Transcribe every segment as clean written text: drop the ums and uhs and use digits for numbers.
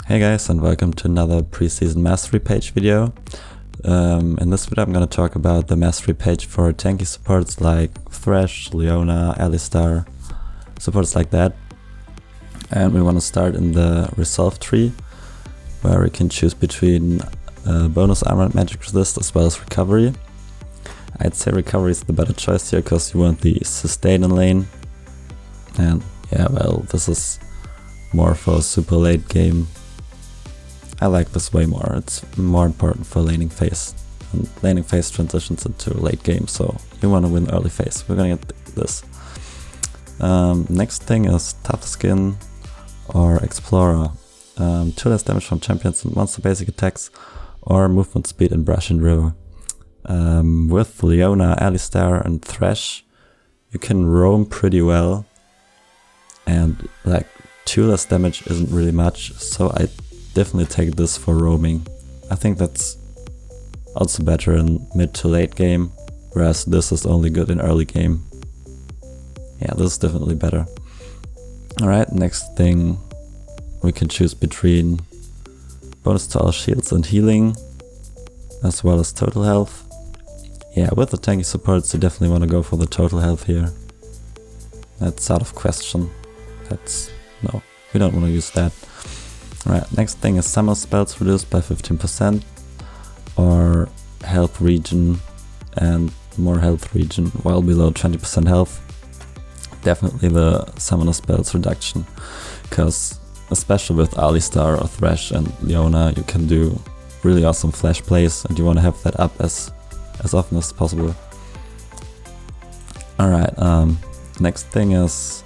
Hey guys, and welcome to another preseason mastery page video. In this video I'm going to talk about the mastery page for tanky supports like Thresh, Leona, Alistar, supports like that. And we want to start in the resolve tree, where we can choose between bonus armor and magic resist as well as recovery. I'd say recovery is the better choice here because you want the sustain in lane. And yeah, well, this is more for super late game. I like this way more, it's more important for laning phase. And laning phase transitions into late game, so you want to win early phase. We're gonna get this. Next thing is Tough Skin or Explorer. 2 less damage from champions and monster basic attacks, or movement speed in Brush and River. With Leona, Alistar and Thresh, you can roam pretty well. And like 2 less damage isn't really much, so I definitely take this for roaming. I think that's also better in mid to late game, whereas this is only good in early game. Yeah, this is definitely better. Alright, next thing, we can choose between bonus to all shields and healing, as well as total health. Yeah, with the tanky supports you definitely want to go for the total health here. That's out of question. No, we don't want to use that. Alright, next thing is summer spells reduced by 15%, or health regen and more health regen while below 20% health. Definitely the summoner spells reduction, because especially with Alistar or Thresh and Leona you can do really awesome flash plays and you want to have that up as often as possible. Alright, next thing is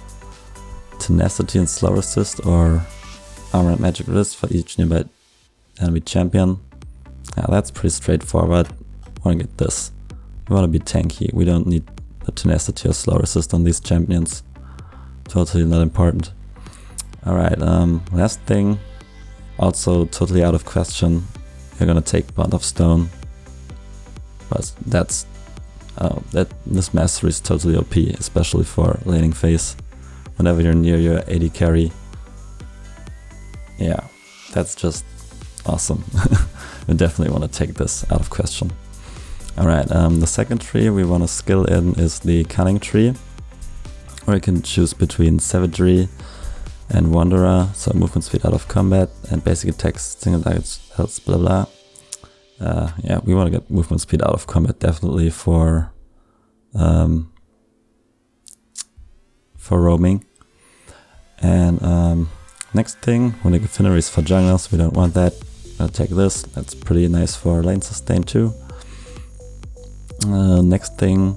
tenacity and slow resist, or armor and magic resist for each nearby enemy champion. Yeah, that's pretty straightforward. I want to get this. We want to be tanky. We don't need the tenacity or slow resist on these champions. Totally not important. Alright, last thing, also totally out of question. You're gonna take Bond of Stone. But this mastery is totally OP, especially for laning phase. Whenever you're near your AD carry. Yeah, that's just awesome. We definitely want to take this out of question. Alright, the second tree we want to skill in is the Cunning tree, where you can choose between Savagery and Wanderer, so movement speed out of combat and basic attacks, single targets, health, blah blah. Yeah, we want to get movement speed out of combat definitely for roaming. And next thing, when Fineries for junglers, we don't want that. I'll take this, that's pretty nice for lane sustain too. Next thing,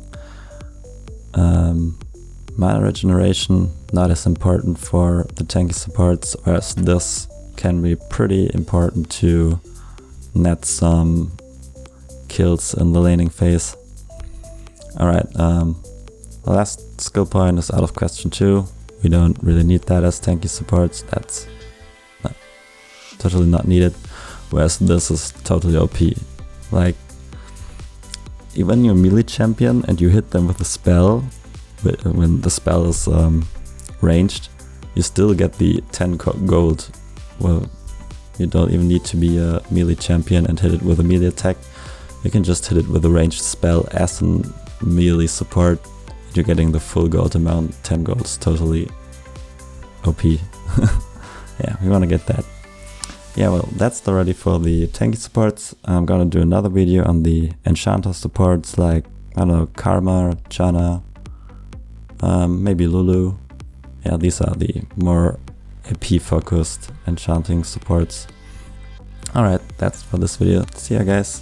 mana regeneration, not as important for the tanky supports, whereas this can be pretty important to net some kills in the laning phase. Alright, the last skill point is out of question too. We don't really need that as tanky supports, that's totally not needed, whereas this is totally OP. Like, even your melee champion and you hit them with a spell, when the spell is ranged, you still get the 10 gold. Well, you don't even need to be a melee champion and hit it with a melee attack. You can just hit it with a ranged spell as a melee support. You're getting the full gold amount. 10 gold is totally OP. Yeah, we want to get that. Yeah, well, that's already for the tanky supports. I'm gonna do another video on the enchanter supports like, I don't know, Karma, Janna, maybe Lulu. Yeah, these are the more AP focused enchanting supports. Alright, that's for this video. See ya guys.